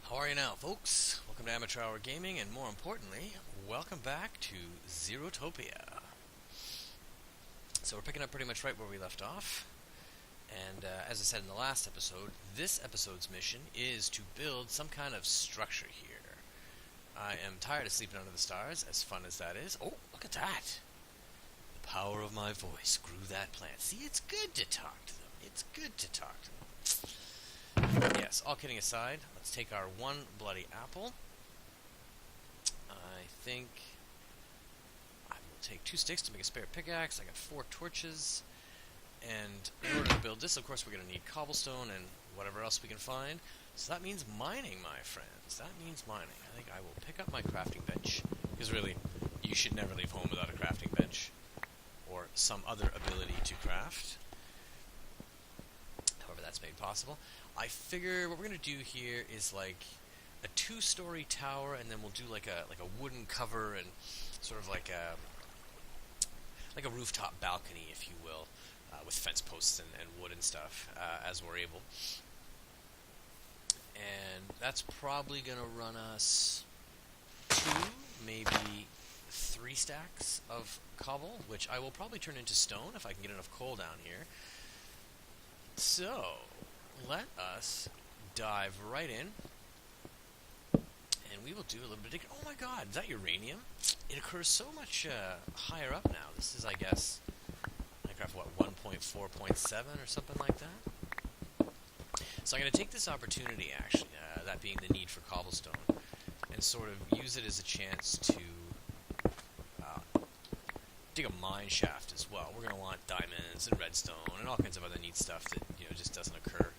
How are you now, folks? Welcome to Amateur Hour Gaming, and more importantly, welcome back to Zerotopia. So we're picking up pretty much right where we left off, and as I said in the last episode, this episode's mission is to build some kind of structure here. I am tired of sleeping under the stars, as fun as that is. Oh, look at that! The power of my voice grew that plant. See, it's good to talk to them. It's good to talk to them. Yes, all kidding aside, let's take our one bloody apple. I think I will take 2 sticks to make a spare pickaxe. I got 4 torches. And in order to build this, of course, we're going to need cobblestone and whatever else we can find. So that means mining, my friends. That means mining. I think I will pick up my crafting bench. Because really, you should never leave home without a crafting bench. Or some other ability to craft. However that's made possible. I figure what we're going to do here is like a 2-story tower, and then we'll do like a wooden cover and sort of like a rooftop balcony, if you will, with fence posts and wood and stuff as we're able. And that's probably going to run us 2, maybe 3 stacks of cobble, which I will probably turn into stone if I can get enough coal down here. So, let us dive right in, and we will do a little bit of digging. Oh my god, is that uranium? It occurs so much higher up now. This is, I guess, Minecraft, what, 1.4.7 or something like that? So I'm going to take this opportunity, actually, that being the need for cobblestone, and sort of use it as a chance to dig a mine shaft as well. We're going to want diamonds and redstone and all kinds of other neat stuff that, just doesn't occur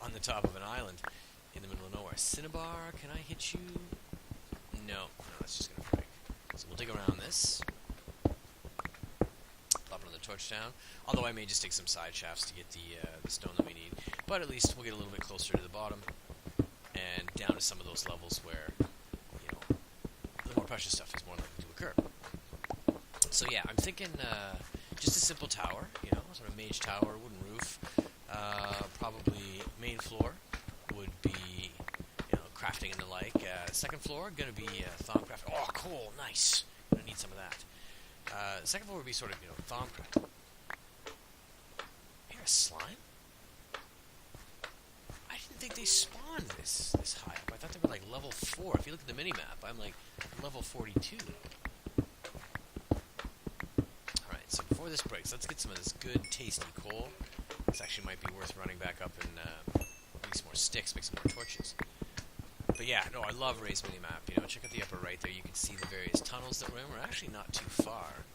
on the top of an island in the middle of nowhere. Cinnabar, can I hit you? No, that's just going to break. So we'll dig around this. Plop another torch down. Although I may just dig some side shafts to get the stone that we need. But at least we'll get a little bit closer to the bottom and down to some of those levels where, the more precious stuff is more likely to occur. So yeah, I'm thinking just a simple tower, sort of mage tower, wooden roof. Probably main floor would be, crafting and the like. Second floor, going to be thaumcraft. Oh, coal, nice. Going to need some of that. Second floor would be sort of, thaumcraft. Here, a slime? I didn't think they spawned this high up. I thought they were like level 4. If you look at the mini-map, I'm like level 42. Alright, so before this breaks, let's get some of this good, tasty coal. This actually might be worth running back up and make some more sticks, make some more torches. But yeah, no, I love Ray's minimap. Check out the upper right there. You can see the various tunnels that we're in. We're actually not too far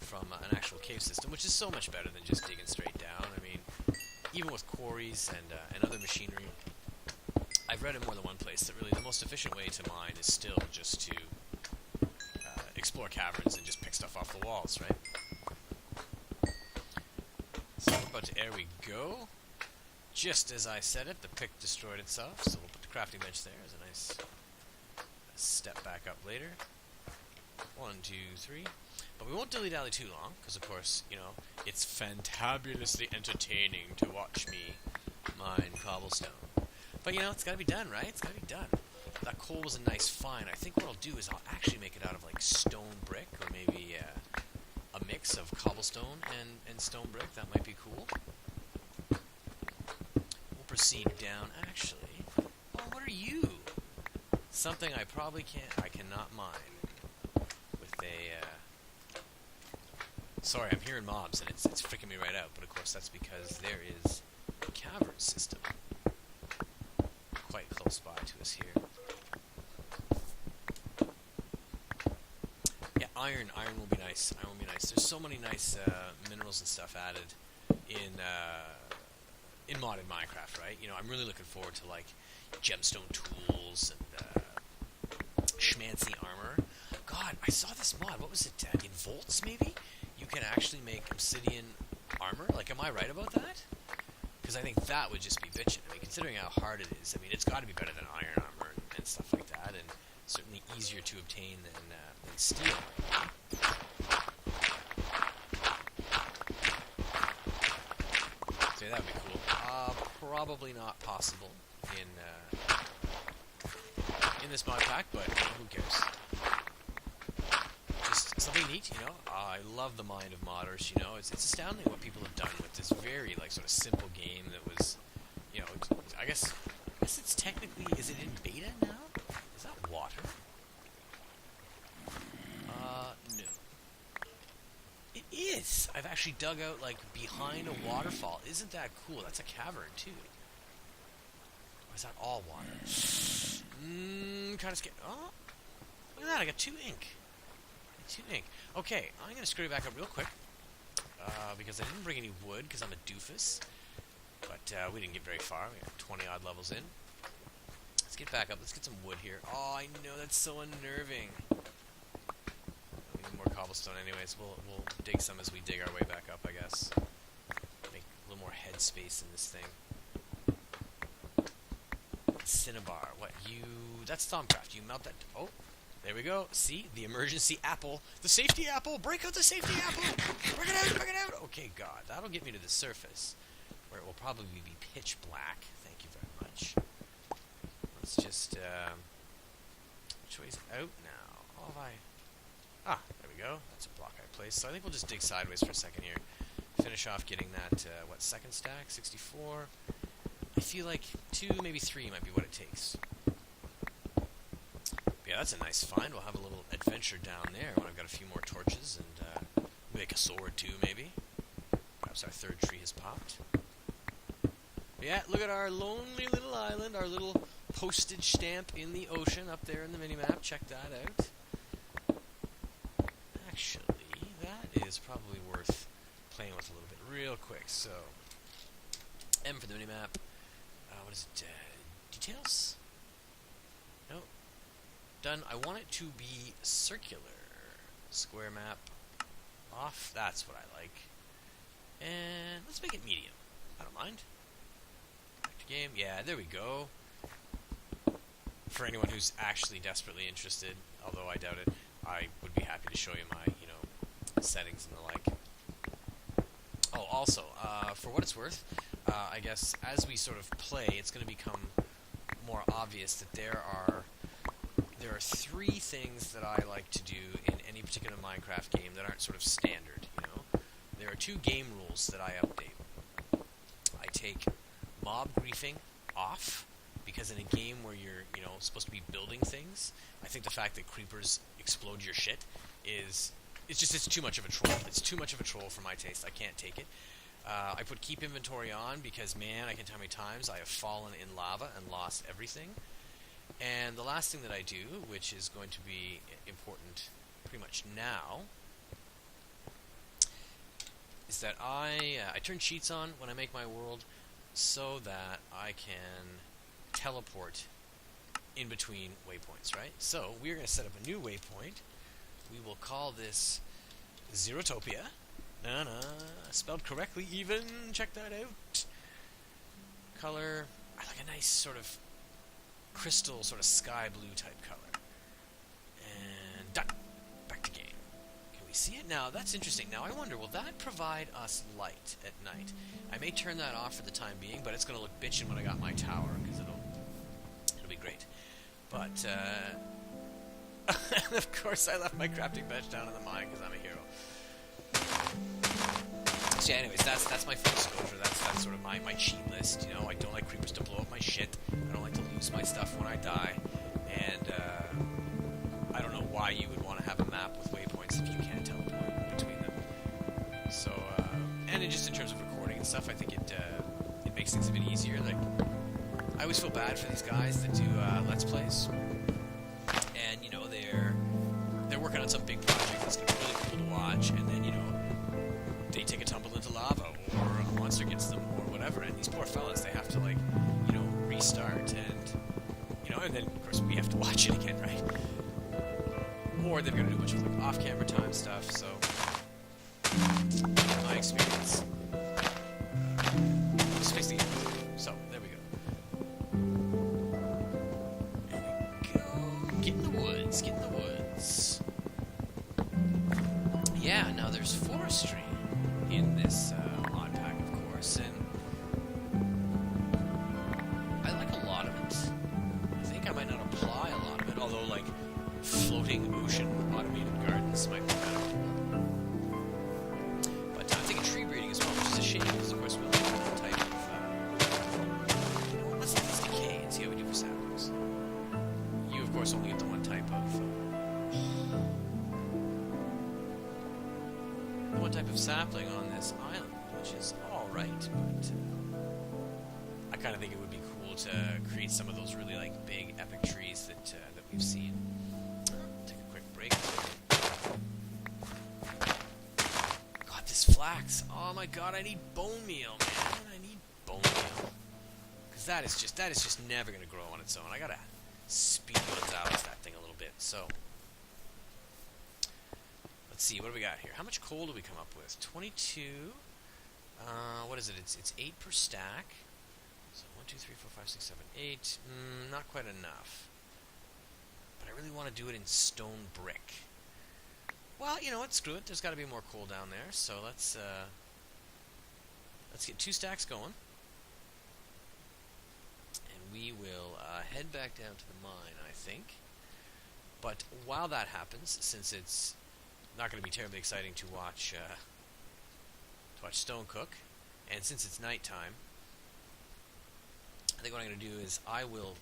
from an actual cave system, which is so much better than just digging straight down. I mean, even with quarries and other machinery, I've read in more than one place that really the most efficient way to mine is still just to explore caverns and just pick stuff off the walls, right? So we're about to, there we go. Just as I said it, the pick destroyed itself, so we'll put the crafting bench there as a nice step back up later. 1, 2, 3. But we won't dilly-dally too long, because of course, it's fantabulously entertaining to watch me mine cobblestone. But it's gotta be done, right? It's gotta be done. That coal was a nice find. I think what I'll do is I'll actually make it out of like stone brick, or maybe a mix of cobblestone and stone brick. That might be cool. We'll proceed down. Actually, oh, what are you? Something I probably cannot mine with a. Sorry, I'm hearing mobs and it's freaking me right out. But of course, that's because there is a cavern system quite close by to us here. Yeah, iron will be nice. Iron will be nice. There's so many nice minerals and stuff added in modded Minecraft, right? I'm really looking forward to like gemstone tools and schmancy armor. God, I saw this mod. What was it? In Volts, maybe? You can actually make obsidian armor. Like, am I right about that? Because I think that would just be bitchin'. I mean, considering how hard it is, it's got to be better than iron armor and stuff like that, and certainly easier to obtain than steel. So yeah, that would be cool. probably not possible in this mod pack, but who cares? Just something neat, you know. I love the mind of modders, you know. It's astounding what people have done with this very like sort of simple game that was, you know. I guess it's technically, is it in beta now? Is that water? No. It is! I've actually dug out, like, behind a waterfall. Isn't that cool? That's a cavern, too. Or is that all water? Kind of scared. Oh! Look at that, I got 2 ink. 2 ink. Okay, I'm going to screw it back up real quick. Because I didn't bring any wood, because I'm a doofus. But we didn't get very far. We got 20-odd levels in. Let's get back up. Let's get some wood here. Oh, I know, that's so unnerving. We need more cobblestone anyways. We'll dig some as we dig our way back up, I guess. Make a little more head space in this thing. Cinnabar. What, you... That's Thaumcraft. You melt that... Oh, there we go. See? The emergency apple. The safety apple! Break out the safety apple! Bring it out! Bring it out! Okay, God. That'll get me to the surface, where it will probably be pitch black. Thank you very much. Let's just, which way's out now? Oh, have I... Ah, there we go. That's a block I placed. So I think we'll just dig sideways for a second here. Finish off getting that, what, second stack? 64. I feel like 2, maybe 3 might be what it takes. But yeah, that's a nice find. We'll have a little adventure down there when I've got a few more torches and, make a sword too, maybe. Perhaps our 3rd tree has popped. Yeah, look at our lonely little island, our little postage stamp in the ocean up there in the minimap. Check that out. Actually, that is probably worth playing with a little bit real quick. So, M for the minimap. What is it? Details? No. Done. I want it to be circular. Square map. Off. That's what I like. And let's make it medium. I don't mind. Game. Yeah, there we go. For anyone who's actually desperately interested, although I doubt it, I would be happy to show you my, you know, settings and the like. Oh, also, for what it's worth, I guess as we sort of play, it's going to become more obvious that there are 3 things that I like to do in any particular Minecraft game that aren't sort of standard, you know. There are 2 game rules that I update. I take mob griefing off, because in a game where you're, you know, supposed to be building things, I think the fact that creepers explode your shit it's too much of a troll. It's too much of a troll for my taste. I can't take it. I put keep inventory on because, man, I can tell how many times I have fallen in lava and lost everything. And the last thing that I do, which is going to be important pretty much now, is that I turn cheats on when I make my world, so that I can teleport in between waypoints, right? So, we're going to set up a new waypoint. We will call this Zerotopia. Spelled correctly even. Check that out. Color, I like a nice sort of crystal, sort of sky blue type color. And done. Back to game. Can we see it? Now, that's interesting. Now, I wonder, will that provide us light at night? I may turn that off for the time being, but it's going to look bitchin' when I got my tower, because it'll be great. But, of course I left my crafting bench down in the mine, because I'm a hero. So yeah, anyways, that's my full disclosure. That's sort of my cheat list, you know. I don't like creepers to blow up my shit. I don't like to lose my stuff when I die. And, I don't know why you would want to have a map with waypoints if you can't teleport between them. So, and just in terms of recording and stuff, I think it makes things a bit easier. Like, I always feel bad for these guys that do Let's Plays, and you know they're working on some big project that's gonna be really cool to watch, and then you know they take a tumble into lava, or a monster gets them, or whatever, and these poor fellas, they have to like you know restart, and you know, and then of course we have to watch it again, right? Or they've got to do a bunch of like off-camera time stuff. So, in my experience. Just fix the game. So, there we go. There we go. Get in the woods. Get in the woods. Yeah, now there's forestry in this mod pack, of course. And Although, like, floating ocean automated gardens might be kind of cool. But I'm thinking tree breeding as well, which is a shame, because of course we'll need one type of... you know what, let's let this decay and see how we do for saplings. You, of course, only get the one type of... the one type of sapling on this island, which is alright, but... I kind of think it would be cool to create some of those really, like, big, epic trees that we've seen. Take a quick break. God, this flax. Oh my god, I need bone meal, man. I need bone meal. Because that is just never going to grow on its own. I gotta speed Gonzalez that thing a little bit. So, let's see, what do we got here? How much coal do we come up with? 22. What is it? It's 8 per stack. So 1, 2, 3, 4, 5, 6, 7, 8. Not quite enough. But I really want to do it in stone brick. Well, you know what? Screw it. There's got to be more coal down there. So let's get 2 stacks going, and we will head back down to the mine, I think. But while that happens, since it's not going to be terribly exciting to watch stone cook, and since it's nighttime, I think what I'm going to do is I will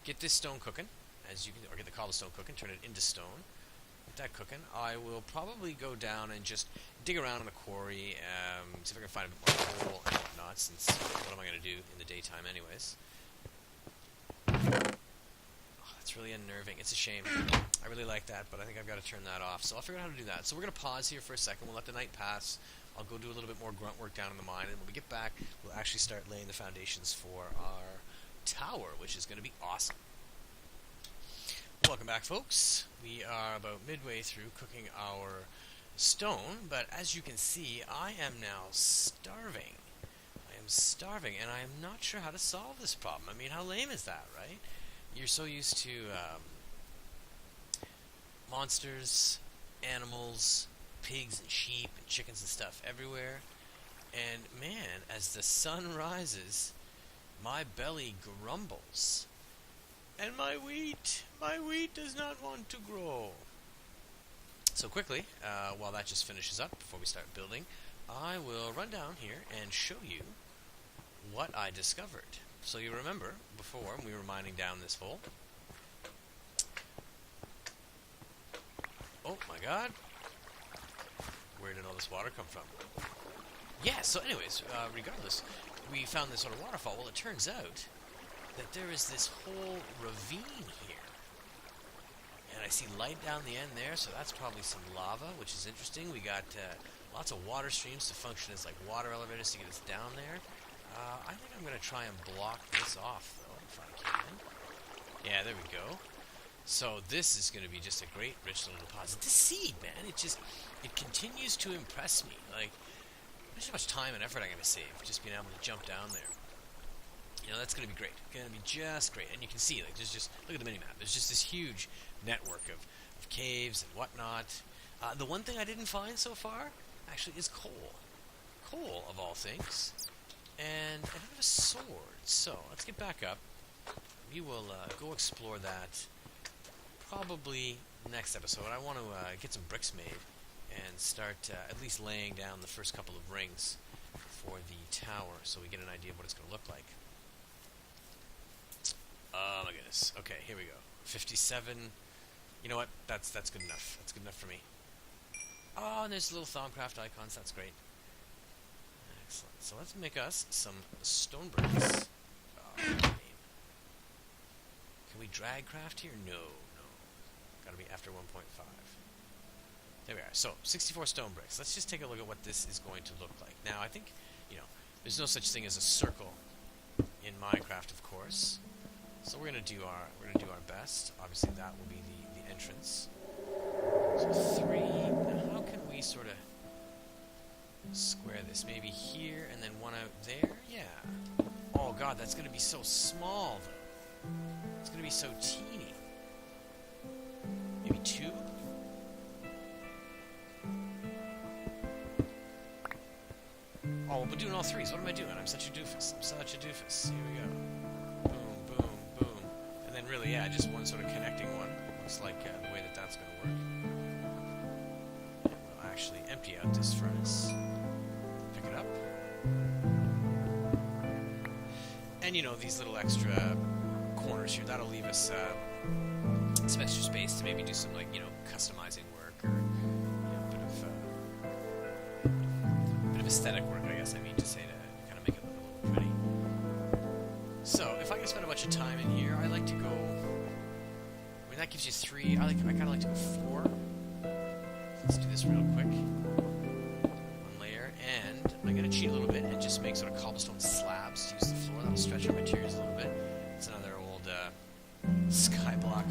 get this stone cooking, as you can, or get the cobblestone cooking, turn it into stone. Get that cooking. I will probably go down and just dig around in the quarry, see if I can find a bit more coal and whatnot, since what am I going to do in the daytime anyways? Oh, that's really unnerving. It's a shame. I really like that, but I think I've got to turn that off. So I'll figure out how to do that. So we're going to pause here for a second. We'll let the night pass. I'll go do a little bit more grunt work down in the mine, and when we get back, we'll actually start laying the foundations for our tower, which is going to be awesome. Welcome back, folks. We are about midway through cooking our stone, but as you can see, I am now starving. I am starving, and I am not sure how to solve this problem. I mean, how lame is that, right? You're so used to monsters, animals, pigs and sheep and chickens and stuff everywhere, and man, as the sun rises, my belly grumbles, and my wheat does not want to grow. So quickly, while that just finishes up before we start building, I will run down here and show you what I discovered. So you remember before we were mining down this hole. Oh my god. Where did all this water come from? Yeah, so anyways, regardless, we found this sort of waterfall. Well, it turns out that there is this whole ravine here. And I see light down the end there, so that's probably some lava, which is interesting. We got lots of water streams to function as like water elevators to get us down there. I think I'm going to try and block this off, though, if I can. Yeah, there we go. So this is going to be just a great, rich little deposit. This seed, man, it continues to impress me. Like, imagine how much time and effort I'm going to save just being able to jump down there. You know, that's going to be great. Going to be just great. And you can see, like, there's just, look at the mini-map. There's just this huge network of caves and whatnot. The one thing I didn't find so far, actually, is coal. Coal, of all things. And I don't have a sword. So, let's get back up. We will go explore that probably next episode. I want to get some bricks made and start at least laying down the first couple of rings for the tower so we get an idea of what it's going to look like. Oh my goodness. Okay, here we go. 57. You know what? That's good enough. That's good enough for me. Oh, and there's little Thaumcraft icons. That's great. Excellent. So let's make us some stone bricks. Oh, can we drag craft here? No. Gotta be after 1.5. There we are. So, 64 stone bricks. Let's just take a look at what this is going to look like. Now, I think, you know, there's no such thing as a circle in Minecraft, of course. So we're gonna do our best. Obviously, that will be the entrance. So 3. Now, how can we sort of square this? Maybe here and then one out there. Yeah. Oh God, that's gonna be so small, though. It's gonna be so teeny. Maybe 2? Oh, we're doing all 3s. What am I doing? I'm such a doofus. Here we go. Boom, boom, boom. really, yeah, just one sort of connecting one. Looks like the way that that's going to work. And we'll actually empty out this furnace. Pick it up. And, you know, these little extra corners here, that'll leave us some extra space to maybe do some, like, you know, customizing work or, you know, a bit of aesthetic work, I guess I mean to say, to kind of make it look a little pretty. So, if I can spend a bunch of time in here, I like to go... I mean, that gives you 3. I kind of like to go 4. Let's do this real quick. One layer, and I'm going to cheat a little bit and just make sort of cobblestone slabs to use the floor. That'll stretch our materials a little bit. It's another old skyblock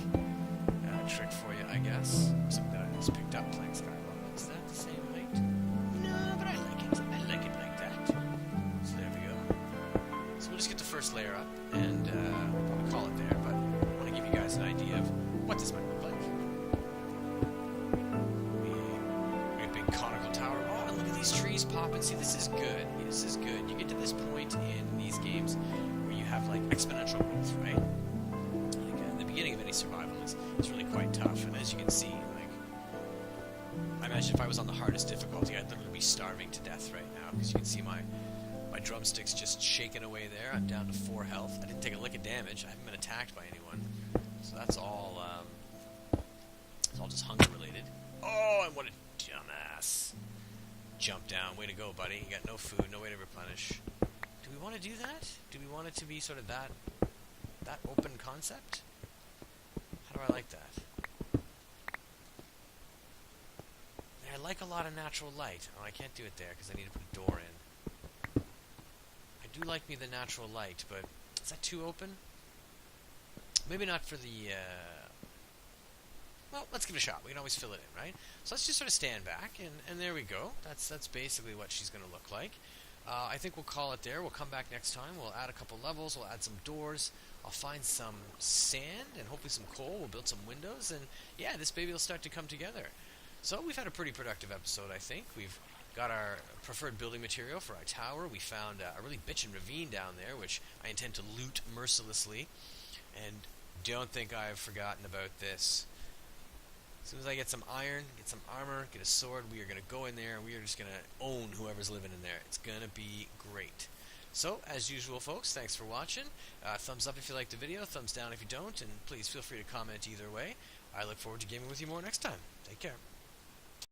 trick for you, I guess. Something that I just picked up playing skyblock. Is that the same height? No, but I like it. I like it like that. So there we go. So we'll just get the first layer up, and we'll probably call it there, but I want to give you guys an idea of what this might look like. Great big conical tower. Oh, and look at these trees popping. See, this is good. This is good. You get to this point in these games where you have, like, exponential growth, right? Like, the beginning of any survival is really quite tough, and as you can see, like, I imagine if I was on the hardest difficulty, I'd literally be starving to death right now, because you can see my drumsticks just shaking away there. I'm down to 4 health. I didn't take a lick of damage. I haven't been attacked by anyone. So that's all just hunger related. Oh, and what a dumbass. Jump down. Way to go, buddy. You got no food, no way to replenish. Do we want to do that? Do we want it to be sort of that open concept? How do I like that? I like a lot of natural light. Oh, I can't do it there because I need to put a door in. I do like me the natural light, but is that too open? Maybe not for the... Well, let's give it a shot. We can always fill it in, right? So let's just sort of stand back, and there we go. That's basically what she's going to look like. I think we'll call it there. We'll come back next time. We'll add a couple levels. We'll add some doors. I'll find some sand and hopefully some coal. We'll build some windows, and yeah, this baby will start to come together. So we've had a pretty productive episode, I think. We've got our preferred building material for our tower. We found a really bitchin' ravine down there, which I intend to loot mercilessly. And don't think I've forgotten about this. As soon as I get some iron, get some armor, get a sword, we are going to go in there and we are just going to own whoever's living in there. It's going to be great. So, as usual, folks, thanks for watching. Thumbs up if you liked the video, thumbs down if you don't, and please feel free to comment either way. I look forward to gaming with you more next time. Take care.